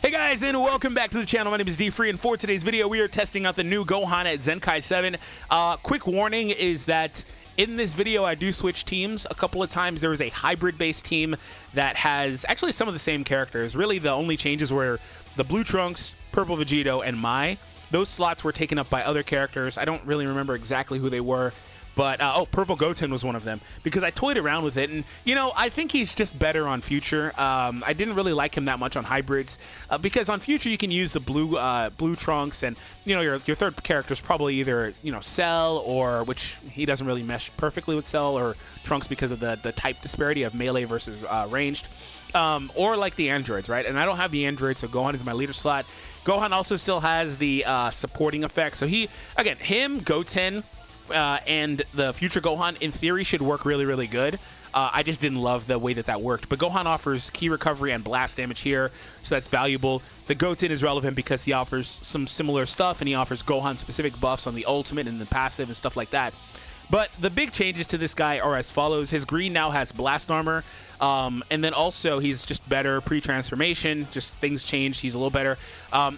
Hey guys, and welcome back to the channel. My name is DFree, and for today's video, we are testing out the new Gohan at Zenkai 7. Quick warning is that in this video, I do switch teams a couple of times. There is a hybrid-based team that has actually some of the same characters. Really, the only changes were the Blue Trunks, Purple Vegito, and Mai. Those slots were taken up by other characters. I don't really remember exactly who they were. But, oh, Purple Goten was one of them, because I toyed around with it, and, you know, I think he's just better on Future. I didn't really like him that much on Hybrids, because on Future you can use the Blue Trunks, and, you know, your third character is probably either, you know, Cell, or, which he doesn't really mesh perfectly with Cell, or Trunks because of the type disparity of melee versus ranged, or like the androids, right? And I don't have the androids, so Gohan is my leader slot. Gohan also still has the supporting effect, so he, again, him, Goten, and the future Gohan, in theory, should work really, really good. I just didn't love the way that worked. But Gohan offers key recovery and blast damage here, so that's valuable. The Goten is relevant because he offers some similar stuff, and he offers Gohan-specific buffs on the ultimate and the passive and stuff like that. But the big changes to this guy are as follows. His green now has blast armor, and then also he's just better pre-transformation. Just things changed. He's a little better.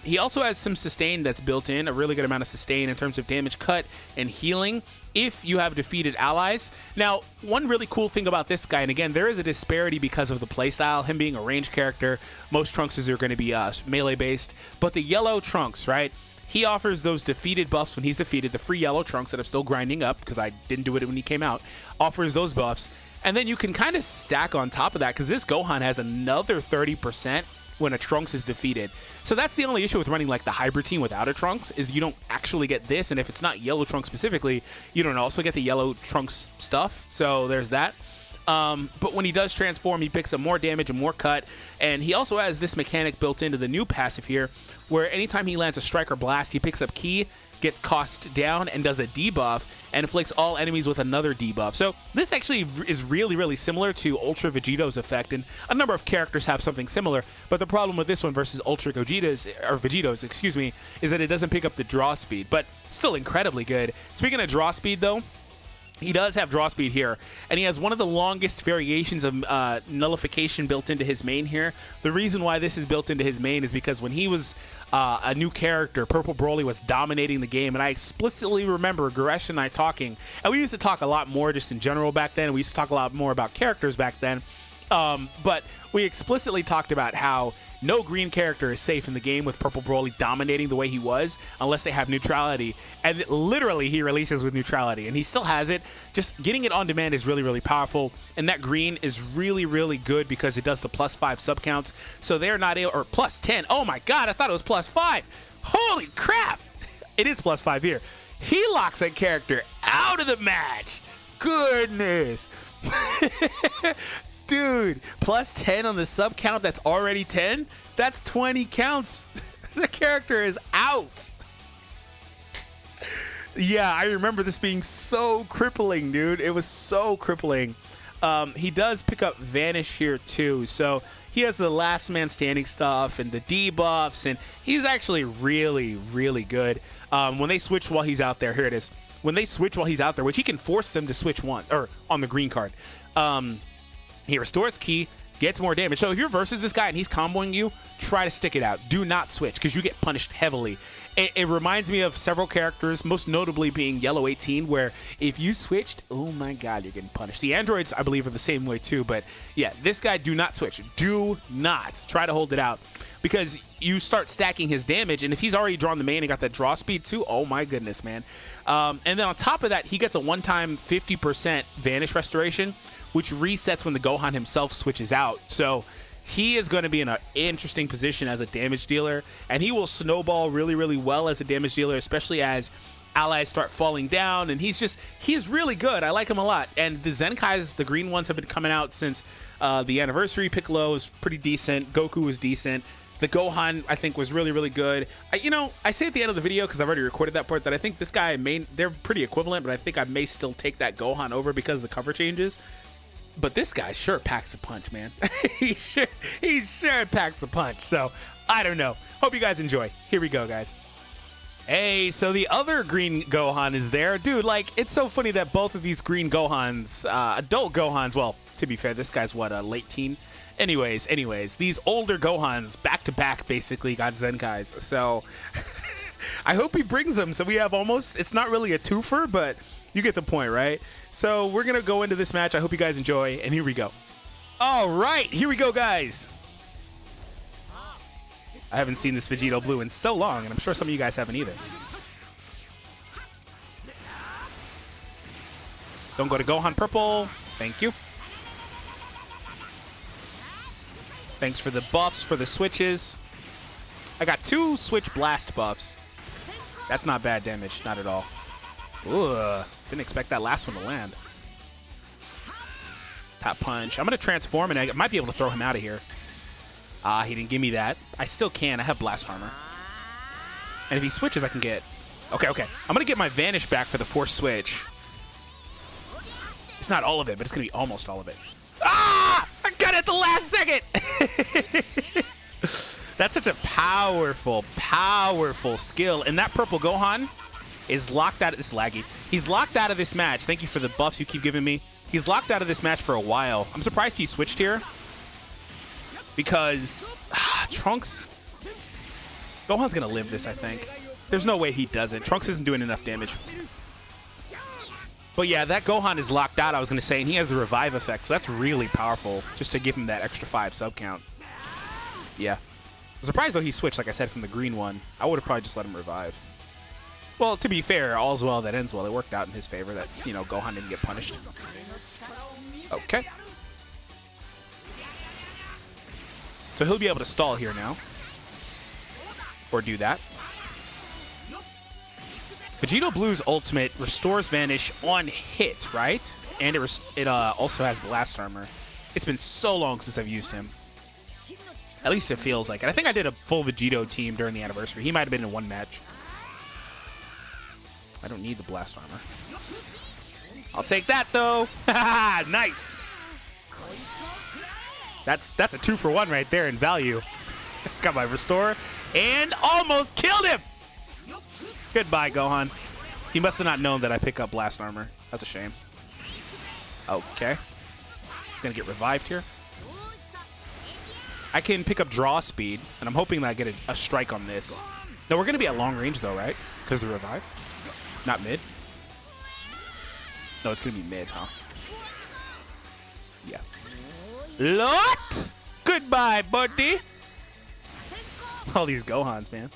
He also has some sustain that's built in, a really good amount of sustain in terms of damage cut and healing if you have defeated allies. Now, one really cool thing about this guy, and again, there is a disparity because of the playstyle, him being a ranged character. Most Trunkses are going to be melee-based, but the yellow Trunks, right? He offers those defeated buffs when he's defeated. The free yellow Trunks that I'm still grinding up because I didn't do it when he came out, offers those buffs. And then you can kind of stack on top of that because this Gohan has another 30% when a Trunks is defeated. So that's the only issue with running like the hybrid team without a Trunks, is you don't actually get this. And if it's not yellow Trunks specifically, you don't also get the yellow Trunks stuff. So there's that. But when he does transform, he picks up more damage and more cut, and he also has this mechanic built into the new passive here, where anytime he lands a strike or blast, he picks up ki, gets cost down, and does a debuff, and inflicts all enemies with another debuff. So this actually is really, really similar to Ultra Vegito's effect, and a number of characters have something similar, but the problem with this one versus Ultra Vegito's, excuse me, is that it doesn't pick up the draw speed, but still incredibly good. Speaking of draw speed, though, he does have draw speed here, and he has one of the longest variations of nullification built into his main here. The reason why this is built into his main is because when he was a new character, Purple Broly was dominating the game, and I explicitly remember Goresh and I talking, and we used to talk a lot more just in general back then. We used to talk a lot more about characters back then, but we explicitly talked about how no green character is safe in the game with Purple Broly dominating the way he was unless they have neutrality. And literally he releases with neutrality, and he still has it. Just getting it on demand is really, really powerful. And that green is really, really good because it does the +5 sub counts. So they're not able, or +10. Oh my God, I thought it was +5. Holy crap. It is +5 here. He locks that character out of the match. Goodness. Dude, +10 on the sub count, that's already 10? That's 20 counts. The character is out. Yeah, I remember this being so crippling, dude. It was so crippling. He does pick up Vanish here, too. So he has the last man standing stuff and the debuffs, and he's actually really, really good. When they switch while he's out there, here it is. When they switch while he's out there, which he can force them to switch or on the green card. He restores ki, gets more damage. So if you're versus this guy and he's comboing you, try to stick it out. Do not switch because you get punished heavily. It reminds me of several characters, most notably being Yellow 18, where if you switched, oh my God, you're getting punished. The androids, I believe, are the same way too. But yeah, this guy, do not switch. Do not try to hold it out because you start stacking his damage. And if he's already drawn the main and got that draw speed too, oh my goodness, man. And then on top of that, he gets a one-time 50% Vanish restoration, which resets when the Gohan himself switches out. So he is going to be in an interesting position as a damage dealer, and he will snowball really, really well as a damage dealer, especially as allies start falling down, and he's really good. I like him a lot. And the Zenkais, the green ones, have been coming out since the anniversary. Piccolo is pretty decent. Goku was decent. The Gohan, I think, was really, really good. You know, I say at the end of the video, because I've already recorded that part, that I think this guy they're pretty equivalent, but I think I may still take that Gohan over because of the cover changes. But this guy sure packs a punch, man. he sure packs a punch. So, I don't know. Hope you guys enjoy. Here we go, guys. Hey, so the other green Gohan is there. Dude, like, it's so funny that both of these green Gohans, adult Gohans, well, to be fair, this guy's what, late teen? Anyways, these older Gohans back to back basically got Zenkais. So I hope he brings them. So we have almost, it's not really a twofer, but you get the point, right? So we're going to go into this match. I hope you guys enjoy. And here we go. All right, here we go, guys. I haven't seen this Vegito Blue in so long, and I'm sure some of you guys haven't either. Don't go to Gohan Purple. Thank you. Thanks for the buffs, for the switches. I got 2 switch blast buffs. That's not bad damage, not at all. Ooh, didn't expect that last one to land. Top punch. I'm going to transform, and I might be able to throw him out of here. He didn't give me that. I still can. I have blast armor. And if he switches, I can get... Okay. I'm going to get my Vanish back for the force switch. It's not all of it, but it's going to be almost all of it. Ah! I got it at the last second! That's such a powerful, powerful skill. And that purple Gohan is locked out of this laggy. He's locked out of this match. Thank you for the buffs you keep giving me. He's locked out of this match for a while. I'm surprised he switched here. Because Trunks... Gohan's going to live this, I think. There's no way he doesn't. Trunks isn't doing enough damage. But yeah, that Gohan is locked out, I was going to say, and he has the revive effect, so that's really powerful, just to give him that extra 5 sub count. Yeah. I'm surprised, though, he switched, like I said, from the green one. I would have probably just let him revive. Well, to be fair, all's well that ends well. It worked out in his favor that, you know, Gohan didn't get punished. Okay. So he'll be able to stall here now. Or do that. Vegito Blue's ultimate restores Vanish on hit, right? And it also has blast armor. It's been so long since I've used him. At least it feels like it. I think I did a full Vegito team during the anniversary. He might have been in one match. I don't need the blast armor. I'll take that, though. Nice. That's a 2-for-1 right there in value. Got my restore and almost killed him. Goodbye, Gohan. He must have not known that I pick up blast armor. That's a shame. Okay. He's going to get revived here. I can pick up draw speed, and I'm hoping that I get a strike on this. No, we're going to be at long range, though, right? Because of the revive? Not mid? No, it's going to be mid, huh? Yeah. Lot! Goodbye, buddy. All these Gohans, man.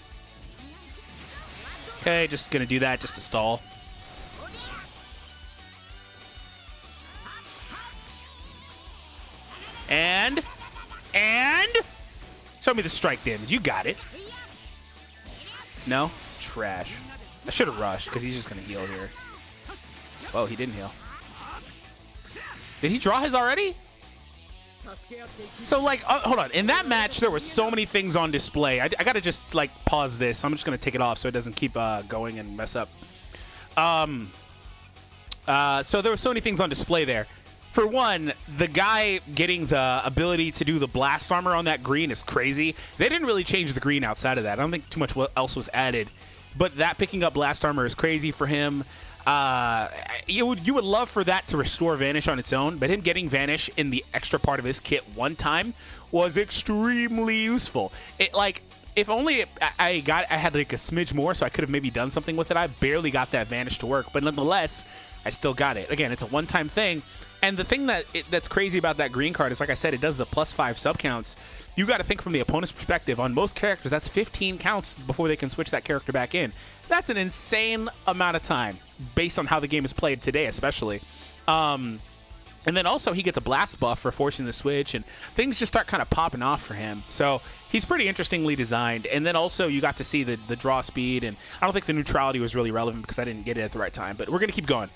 Okay, just gonna do that just to stall. And show me the strike damage. You got it. No? Trash. I should have rushed because he's just gonna heal here. Whoa, he didn't heal. Did he draw his already? So, like, hold on. In that match, there were so many things on display. I got to just, like, pause this. I'm just going to take it off so it doesn't keep going and mess up. So there were so many things on display there. For one, the guy getting the ability to do the blast armor on that green is crazy. They didn't really change the green outside of that. I don't think too much else was added. But that picking up blast armor is crazy for him. You would love for that to restore Vanish on its own, but him getting Vanish in the extra part of his kit one time was extremely useful. If only I had like a smidge more, so I could have maybe done something with it. I barely got that Vanish to work, but nonetheless, I still got it. Again, it's a one-time thing. And the thing that's crazy about that green card is, like I said, it does the +5 sub counts. You got to think from the opponent's perspective. On most characters, that's 15 counts before they can switch that character back in. That's an insane amount of time based on how the game is played today, especially. And then also he gets a blast buff for forcing the switch, and things just start kind of popping off for him. So he's pretty interestingly designed. And then also you got to see the draw speed, and I don't think the neutrality was really relevant because I didn't get it at the right time. But we're going to keep going.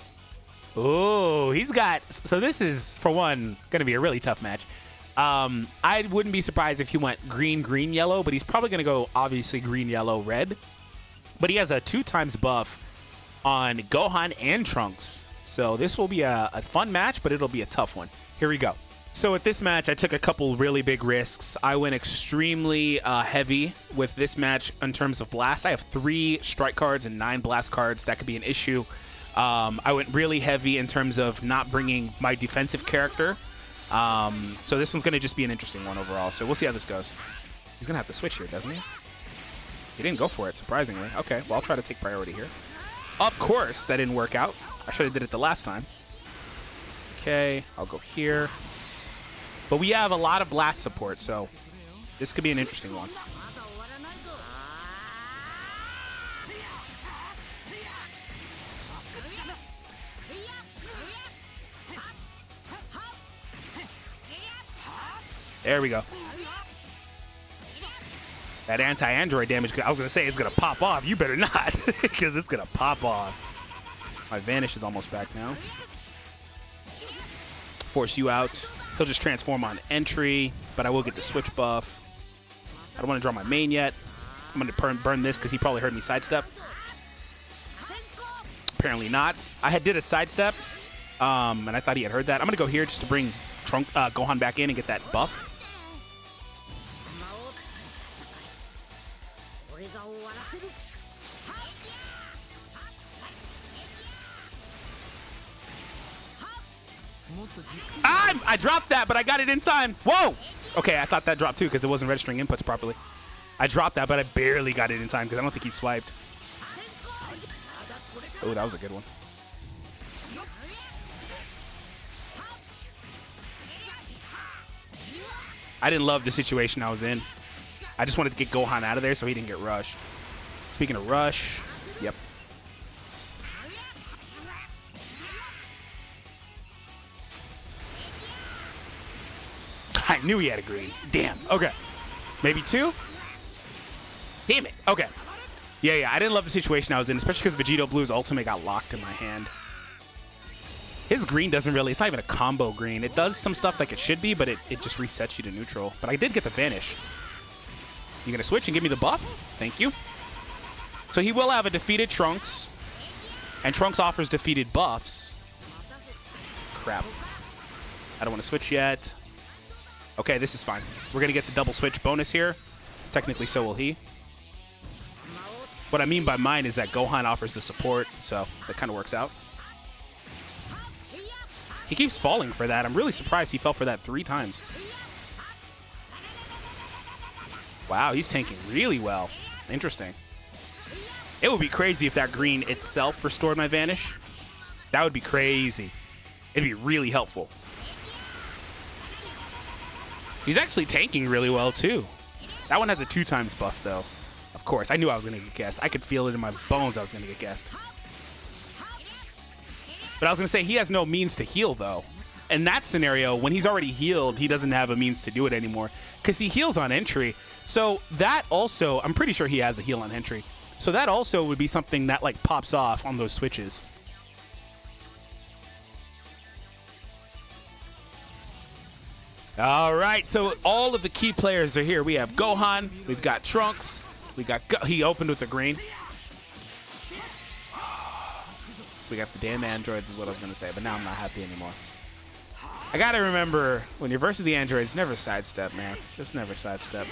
Oh, he's got... So this is, for one, going to be a really tough match. I wouldn't be surprised if he went green, green, yellow, but he's probably going to go, obviously, green, yellow, red. But he has a 2x buff on Gohan and Trunks. So this will be a fun match, but it'll be a tough one. Here we go. So at this match, I took a couple really big risks. I went extremely heavy with this match in terms of blast. I have 3 strike cards and 9 blast cards. That could be an issue. I went really heavy in terms of not bringing my defensive character. So this one's going to just be an interesting one overall. So we'll see how this goes. He's going to have to switch here, doesn't he? He didn't go for it, surprisingly. Okay, well, I'll try to take priority here. Of course, that didn't work out. I should have did it the last time. Okay, I'll go here. But we have a lot of blast support, so this could be an interesting one. There we go. That anti-android damage, I was going to say it's going to pop off. You better not, because it's going to pop off. My Vanish is almost back now. Force you out. He'll just transform on entry, but I will get the switch buff. I don't want to draw my main yet. I'm going to burn this because he probably heard me sidestep. Apparently not. I did a sidestep, and I thought he had heard that. I'm going to go here just to bring Gohan back in and get that buff. I dropped that, but I got it in time. Whoa! Okay, I thought that dropped too because it wasn't registering inputs properly. I dropped that, but I barely got it in time because I don't think he swiped. Oh, that was a good one. I didn't love the situation I was in. I just wanted to get Gohan out of there so he didn't get rushed. Speaking of rush, yep. I knew he had a green. Damn. Okay. Maybe two? Damn it. Okay. Yeah. I didn't love the situation I was in, especially because Vegito Blue's ultimate got locked in my hand. His green doesn't really, it's not even a combo green. It does some stuff like it should be, but it just resets you to neutral. But I did get the Vanish. You gonna switch and give me the buff? Thank you. So he will have a defeated Trunks, and Trunks offers defeated buffs. Crap. I don't want to switch yet. Okay, this is fine. We're gonna get the double switch bonus here. Technically, so will he. What I mean by mine is that Gohan offers the support, so that kind of works out. He keeps falling for that. I'm really surprised he fell for that 3 times. Wow, he's tanking really well. Interesting. It would be crazy if that green itself restored my Vanish. That would be crazy. It'd be really helpful. He's actually tanking really well, too. That one has a 2 times buff, though. Of course, I knew I was going to get guessed. I could feel it in my bones I was going to get guessed. But I was going to say, he has no means to heal, though. In that scenario, when he's already healed, he doesn't have a means to do it anymore. Because he heals on entry. So that also, I'm pretty sure he has a heal on entry. So that also would be something that, like, pops off on those switches. All right, so all of the key players are here. We have Gohan, we've got Trunks, we got he opened with the green. We got the damn androids is what I was going to say, but now I'm not happy anymore. I got to remember, when you're versus the androids, never sidestep, man. Just never sidestep.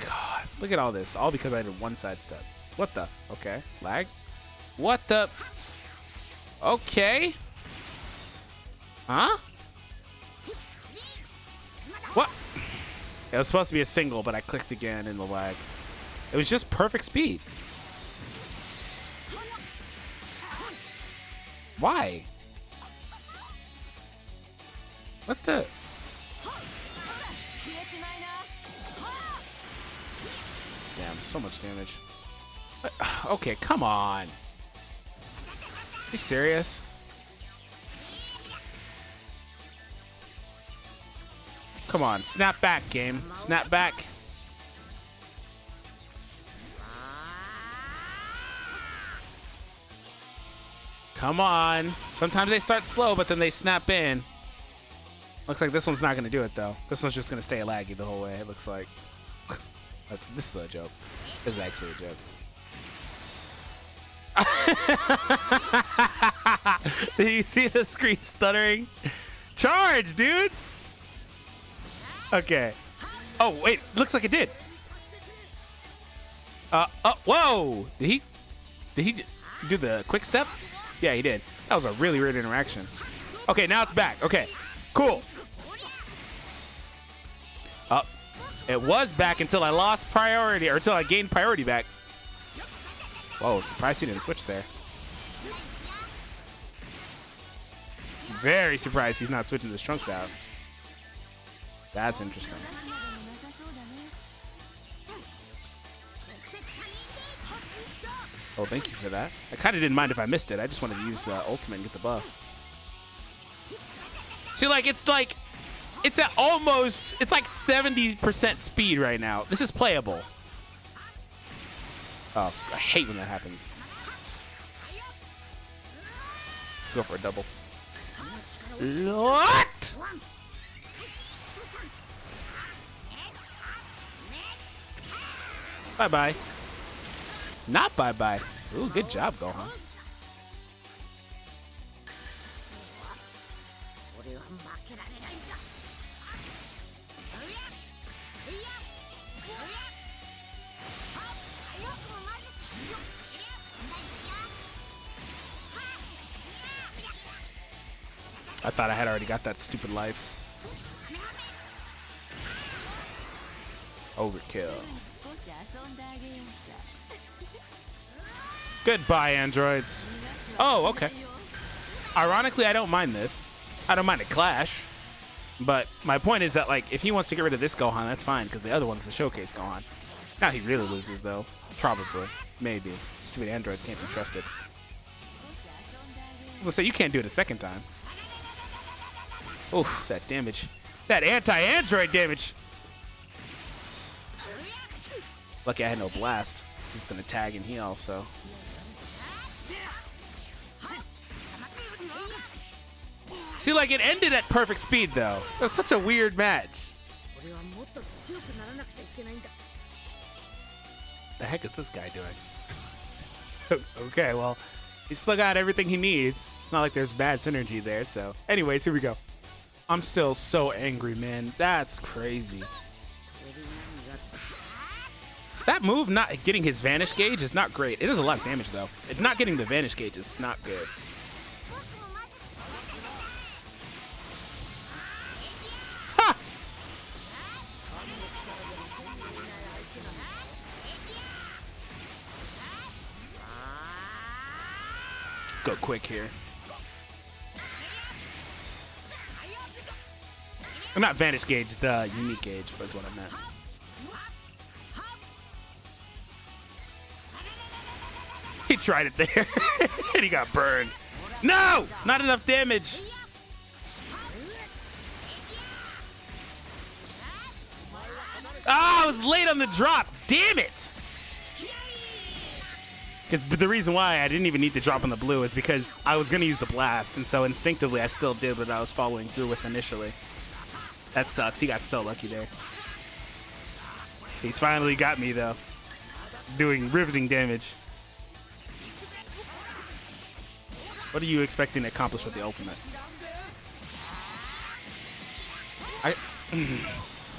God, look at all this. All because I did one sidestep. What the? Okay, lag. What the? Okay. Huh? What? It was supposed to be a single, but I clicked again in the lag. It was just perfect speed. Why? What the? Damn, so much damage. Okay, come on. Are you serious? Come on, snap back, game. Snap back. Come on. Sometimes they start slow, but then they snap in. Looks like this one's not going to do it, though. This one's just going to stay laggy the whole way, it looks like. This is a joke. This is actually a joke. Do you see the screen stuttering? Charge, dude! Okay. Oh, wait. Looks like it did. Whoa! Did he do the quick step? Yeah, he did. That was a really weird interaction. Okay, now it's back. Okay, cool. It was back until I lost priority, or until I gained priority back. Whoa, surprised he didn't switch there. Very surprised he's not switching his trunks out. That's interesting. Oh, thank you for that. I kind of didn't mind if I missed it. I just wanted to use the ultimate and get the buff. See, it's at almost, it's like 70% speed right now. This is playable. Oh, I hate when that happens. Let's go for a double. What? Bye-bye. Not bye-bye. Ooh, good job, Gohan. I thought I had already got that stupid life. Overkill. Goodbye, androids. Oh, okay. Ironically, I don't mind this. I don't mind a clash. But my point is that, like, if he wants to get rid of this Gohan, that's fine, because the other one's the showcase Gohan. Now he really loses, though. Probably. Maybe. Stupid androids can't be trusted. I was gonna say, you can't do it a second time. Oof, that damage. That anti-android damage. Lucky I had no blast. Just gonna tag and heal, so. See, like, it ended at perfect speed, though. That's such a weird match. The heck is this guy doing? Okay, well, he's still got everything he needs. It's not like there's bad synergy there, so. Anyways, here we go. I'm still so angry, man. That's crazy. That move not getting his Vanish Gauge is not great. It does a lot of damage, though. It's not getting the Vanish Gauge is not good. Ha! Let's go quick here. I'm not Vanish Gauge, the unique gauge, but is what I meant. He tried it there, and he got burned. No! Not enough damage. Ah, I was late on the drop. Damn it! But the reason why I didn't even need to drop on the blue is because I was going to use the blast, and so instinctively I still did what I was following through with initially. That sucks. He got so lucky there. He's finally got me, though. Doing riveting damage. What are you expecting to accomplish with the ultimate?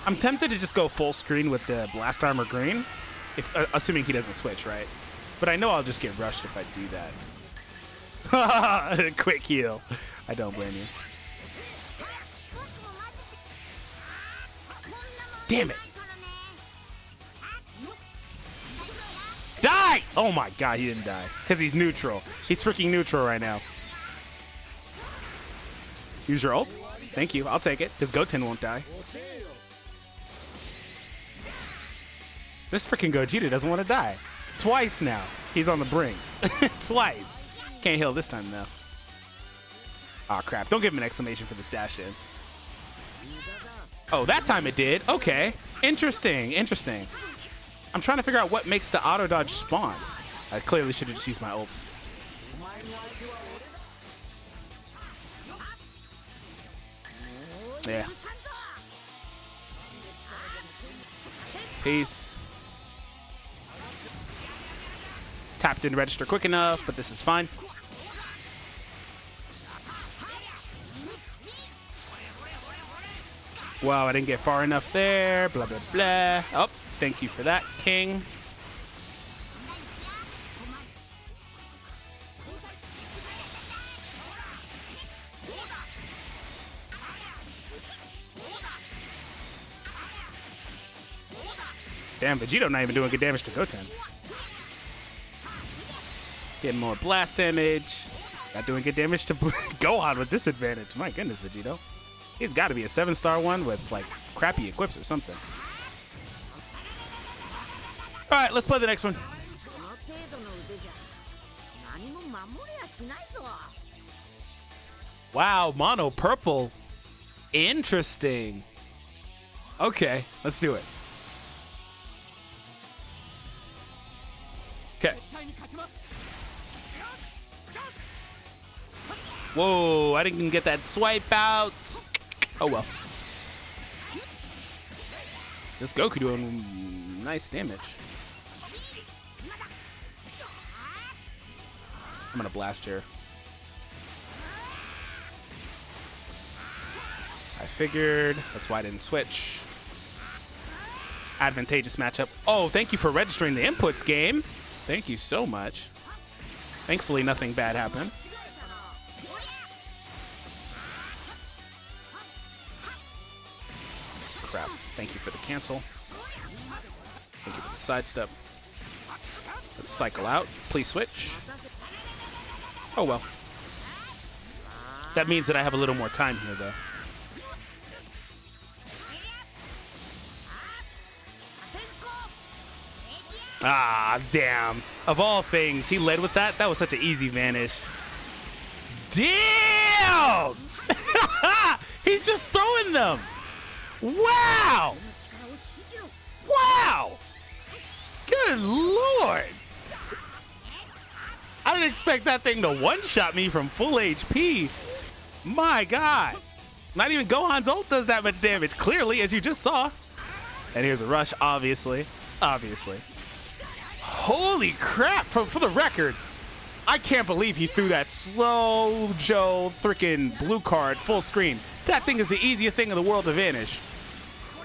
I'm tempted to just go full screen with the Blast Armor Green, assuming he doesn't switch, right? But I know I'll just get rushed if I do that. Quick heal. I don't blame you. Damn it. Die! Oh my god, he didn't die. Because he's neutral. He's freaking neutral right now. Use your ult? Thank you. I'll take it. Because Goten won't die. This freaking Gogeta doesn't want to die. Twice now. He's on the brink. Twice. Can't heal this time, though. Aw, crap. Don't give him an exclamation for this dash in. Oh, that time it did. Okay. Interesting. Interesting. I'm trying to figure out what makes the auto dodge spawn. I clearly should have just used my ult. Yeah. Peace. Tapped in register quick enough, but this is fine. Wow, I didn't get far enough there. Blah, blah, blah. Oh, thank you for that, King. Damn, Vegito not even doing good damage to Goten. Getting more blast damage. Not doing good damage to Gohan with disadvantage. My goodness, Vegito. He's got to be a 7-star one with, like, crappy equips or something. All right, let's play the next one. Wow, mono purple. Interesting. Okay, let's do it. Okay. Whoa, I didn't get that swipe out. Oh well. This Goku doing nice damage. I'm gonna blast here. I figured. That's why I didn't switch. Advantageous matchup. Oh, thank you for registering the inputs, game. Thank you so much. Thankfully, nothing bad happened. Crap. Thank you for the cancel. Thank you for the sidestep. Let's cycle out. Please switch. Oh, well. That means that I have a little more time here, though. Ah, damn. Of all things, he led with that. That was such an easy vanish. Damn! He's just throwing them. Wow! Wow! Good Lord! I didn't expect that thing to one-shot me from full HP. My God. Not even Gohan's ult does that much damage, clearly, as you just saw. And here's a rush, obviously. Obviously. Holy crap, for the record, I can't believe he threw that slow Joe freaking blue card full screen. That thing is the easiest thing in the world to vanish.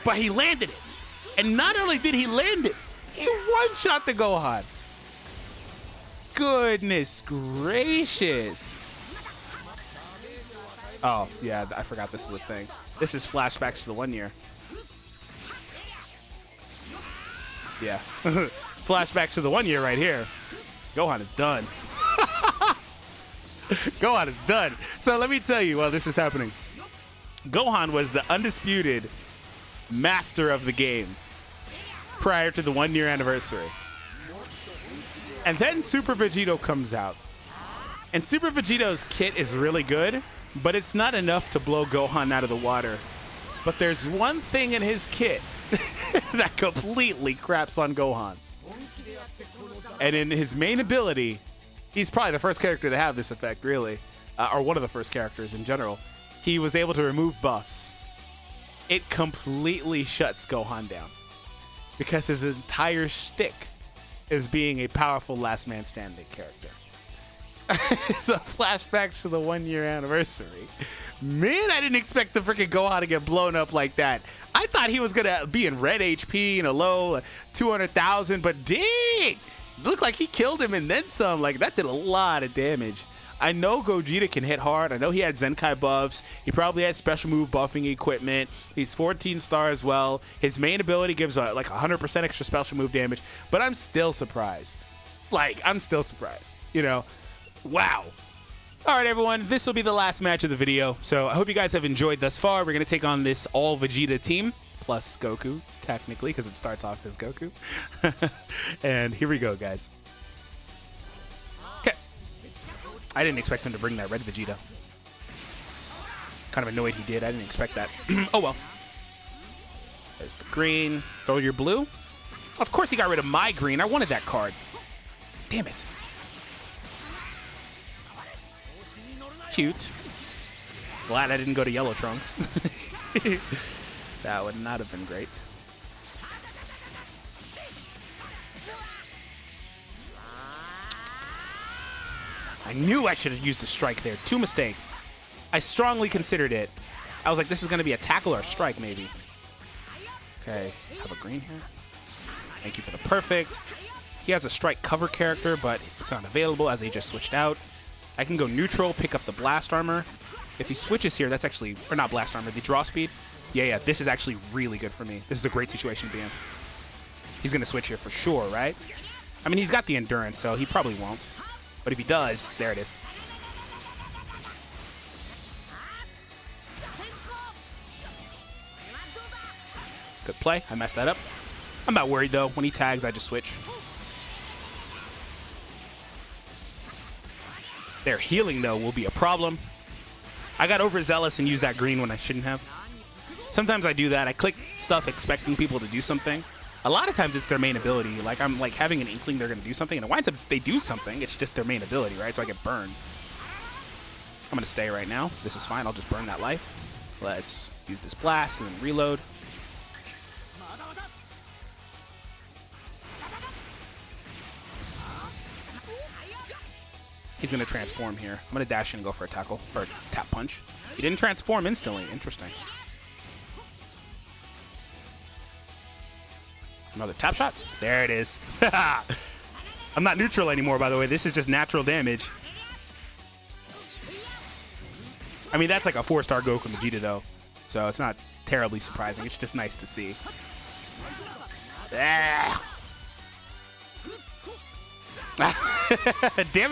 But he landed it. And not only did he land it, he one-shot the Gohan. Goodness gracious. Oh, yeah, I forgot this is a thing. This is flashbacks to the 1 year. Yeah. Flashbacks to the 1 year right here. Gohan is done. Gohan is done. So let me tell you while this is happening. Gohan was the undisputed master of the game prior to the 1 year anniversary. And then Super Vegito comes out. And Super Vegito's kit is really good, but it's not enough to blow Gohan out of the water. But there's one thing in his kit that completely craps on Gohan. And in his main ability, he's probably the first character to have this effect, really. Or one of the first characters in general. He was able to remove buffs. It completely shuts Gohan down. Because his entire shtick is being a powerful last man standing character. So flashbacks to the 1 year anniversary. Man, I didn't expect the freaking Gohan to get blown up like that. I thought he was gonna be in red HP and a low 200,000, but dang! Looked like he killed him and then some. Like, that did a lot of damage. I know Gogeta can hit hard. I know he had Zenkai buffs. He probably had special move buffing equipment. He's 14 star as well. His main ability gives like 100% extra special move damage, but I'm still surprised. Like, I'm still surprised, you know? Wow. All right, everyone, this will be the last match of the video. So I hope you guys have enjoyed thus far. We're going to take on this all Vegeta team, plus Goku, technically, because it starts off as Goku. And here we go, guys. Okay. I didn't expect him to bring that red Vegeta. Kind of annoyed he did. I didn't expect that. Oh, well. There's the green. Throw your blue. Of course he got rid of my green. I wanted that card. Damn it. Cute. Glad I didn't go to Yellow Trunks. That would not have been great. I knew I should have used the strike there. 2 mistakes. I strongly considered it. I was like, this is going to be a tackle or a strike, maybe. Okay, have a green here. Thank you for the perfect. He has a strike cover character, but it's not available as they just switched out. I can go neutral, pick up the blast armor. If he switches here, that's actually, or not blast armor, the draw speed. Yeah, this is actually really good for me. This is a great situation to be in. He's going to switch here for sure, right? I mean, he's got the endurance, so he probably won't. But if he does, there it is. Good play. I messed that up. I'm not worried, though. When he tags, I just switch. Their healing, though, will be a problem. I got overzealous and used that green when I shouldn't have. Sometimes I do that. I click stuff expecting people to do something. A lot of times it's their main ability. Like, I'm like having an inkling they're going to do something, and it winds up they do something. It's just their main ability, right? So I get burned. I'm going to stay right now. This is fine. I'll just burn that life. Let's use this blast and then reload. He's going to transform here. I'm going to dash in and go for a tackle, or tap punch. He didn't transform instantly. Interesting. Another tap shot. There it is. I'm not neutral anymore, by the way. This is just natural damage. I mean, that's like a 4-star Goku and Vegeta, though. So it's not terribly surprising. It's just nice to see. Damn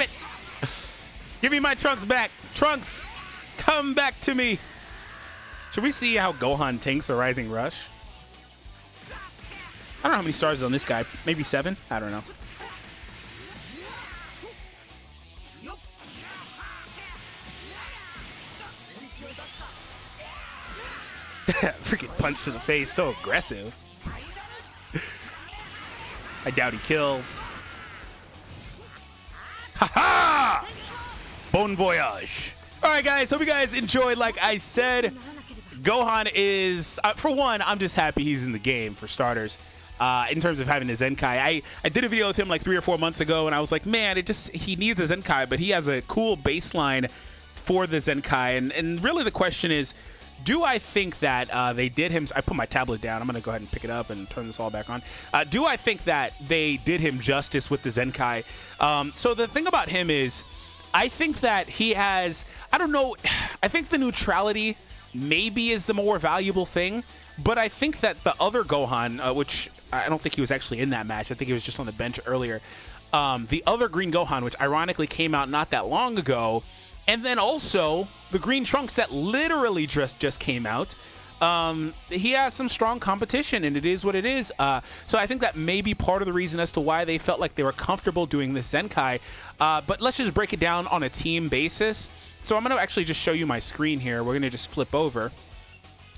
it. Give me my Trunks back. Trunks, come back to me. Should we see how Gohan tanks a Rising Rush? I don't know how many stars is on this guy. Maybe 7? I don't know. Freaking punch to the face. So aggressive. I doubt he kills. Ha-ha! Bon voyage. All right, guys. Hope you guys enjoyed. Like I said, Gohan is, for one, I'm just happy he's in the game, for starters. In terms of having a Zenkai. I did a video with him like 3 or 4 months ago, and I was like, man, he needs a Zenkai, but he has a cool baseline for the Zenkai. And really the question is, do I think that they did him... I put my tablet down. I'm going to go ahead and pick it up and turn this all back on. Do I think that they did him justice with the Zenkai? So the thing about him is, I think that he has... I don't know. I think the neutrality maybe is the more valuable thing. But I think that the other Gohan, which I don't think he was actually in that match. I think he was just on the bench earlier. The other Green Gohan, which ironically came out not that long ago. And then also the Green Trunks that literally just came out. He has some strong competition, and it is what it is. So I think that may be part of the reason as to why they felt like they were comfortable doing this Zenkai. But let's just break it down on a team basis. So I'm going to actually just show you my screen here. We're going to just flip over,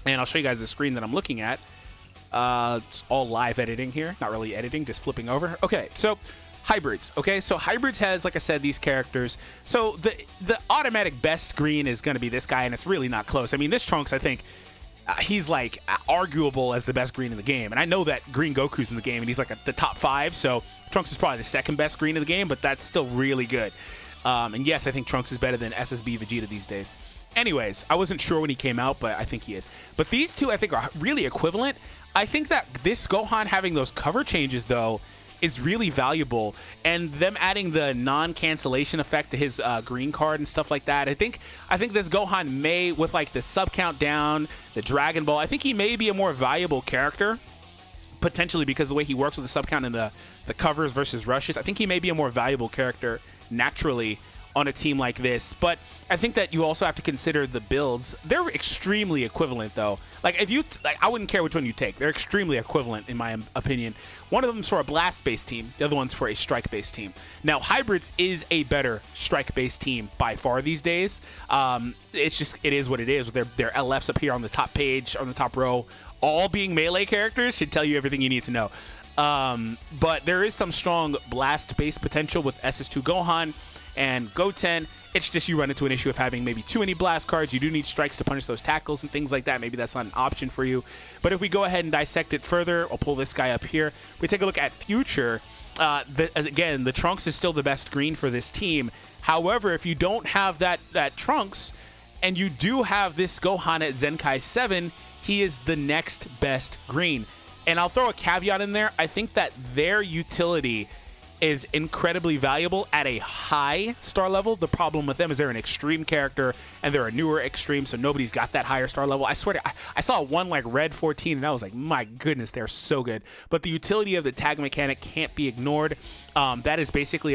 and I'll show you guys the screen that I'm looking at. It's all live editing here. Not really editing, just flipping over. Okay, so... Hybrids, okay? So Hybrids has, like I said, these characters. So the automatic best green is going to be this guy, and it's really not close. I mean, this Trunks, I think, he's like arguable as the best green in the game. And I know that Green Goku's in the game, and he's like the top 5. So Trunks is probably the second best green in the game, but that's still really good. And yes, I think Trunks is better than SSB Vegeta these days. Anyways, I wasn't sure when he came out, but I think he is. But these two, I think, are really equivalent. I think that this Gohan having those cover changes, though, is really valuable, and them adding the non-cancellation effect to his green card and stuff like that. I think this Gohan may, with like the sub count down, the Dragon Ball, I think he may be a more valuable character, potentially because of the way he works with the sub count and the covers versus rushes. I think he may be a more valuable character naturally on a team like this. But I think that you also have to consider the builds. They're extremely equivalent, though. Like, if you I wouldn't care which one you take. They're extremely equivalent, in my opinion. One of them's for a blast-based team. The other one's for a strike-based team. Now, Hybrids is a better strike-based team by far these days. It's just, it is what it is. Their LFs up here on the top page, on the top row, all being melee characters should tell you everything you need to know. But there is some strong blast-based potential with SS2 Gohan and Goten. It's just you run into an issue of having maybe too many blast cards. You do need strikes to punish those tackles and things like that. Maybe that's not an option for you. But if we go ahead and dissect it further, I'll pull this guy up here. We take a look at future. Again, the Trunks is still the best green for this team. However, if you don't have that Trunks, and you do have this Gohan at Zenkai 7, he is the next best green. And I'll throw a caveat in there. I think that their utility is incredibly valuable at a high star level. The problem with them is they're an extreme character and they're a newer extreme, so nobody's got that higher star level. I swear I saw one like red 14 and I was like, my goodness, they're so good. But the utility of the tag mechanic can't be ignored. That is basically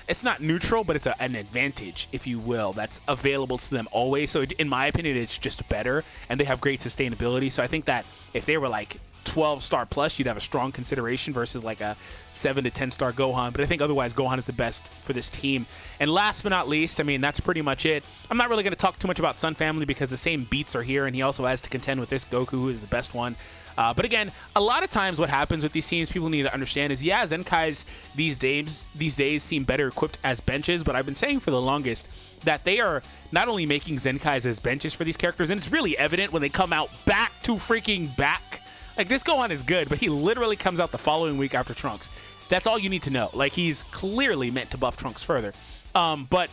it's not neutral, but it's an advantage, if you will, that's available to them always. So in my opinion, it's just better, and they have great sustainability. So I think that if they were like 12-star plus, you'd have a strong consideration versus like a 7 to 10-star Gohan. But I think otherwise Gohan is the best for this team. And last but not least, I mean, that's pretty much it. I'm not really going to talk too much about Sun Family because the same beats are here, and he also has to contend with this Goku, who is the best one. But again, a lot of times what happens with these teams, people need to understand is, yeah, Zenkais these days seem better equipped as benches, but I've been saying for the longest that they are not only making Zenkais as benches for these characters, and it's really evident when they come out back to freaking back. Like, this Gohan is good, but he literally comes out the following week after Trunks. That's all you need to know. Like, he's clearly meant to buff Trunks further. But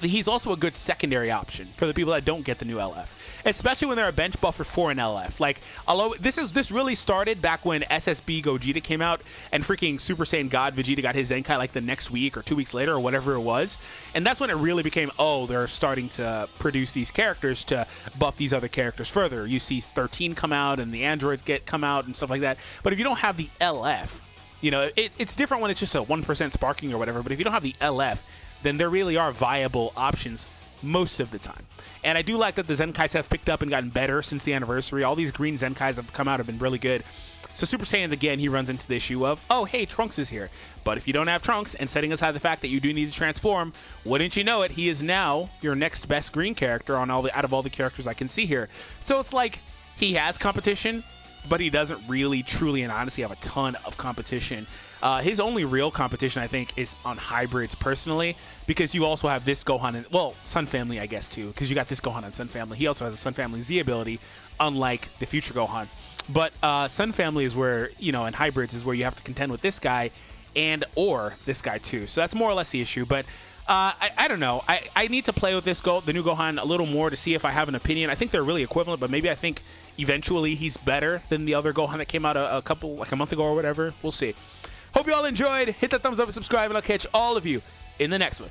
he's also a good secondary option for the people that don't get the new LF, especially when they're a bench buffer for an LF. Like, although this really started back when SSB Gogeta came out and freaking Super Saiyan God Vegeta got his Zenkai like the next week or 2 weeks later or whatever it was. And that's when it really became, oh, they're starting to produce these characters to buff these other characters further. You see 13 come out and the androids come out and stuff like that. But if you don't have the LF, you know, it's different when it's just a 1% sparking or whatever. But if you don't have the LF, then there really are viable options most of the time. And I do like that the Zenkais have picked up and gotten better since the anniversary. All these green Zenkais have come out have been really good. So Super Saiyans, again, he runs into the issue of, oh, hey, Trunks is here. But if you don't have Trunks, and setting aside the fact that you do need to transform, wouldn't you know it, he is now your next best green character on out of all the characters I can see here. So it's like he has competition, but he doesn't really, truly, and honestly have a ton of competition. His only real competition, I think, is on hybrids personally, because you also have this Gohan, and, well, Sun Family, I guess, too, because you got this Gohan on Sun Family. He also has a Sun Family Z ability, unlike the future Gohan. But Sun Family is where, you know, and hybrids is where you have to contend with this guy or this guy, too. So that's more or less the issue. But I don't know. I need to play with the new Gohan a little more to see if I have an opinion. I think they're really equivalent, but maybe I think eventually he's better than the other Gohan that came out a month ago or whatever. We'll see. Hope you all enjoyed. Hit that thumbs up and subscribe, and I'll catch all of you in the next one.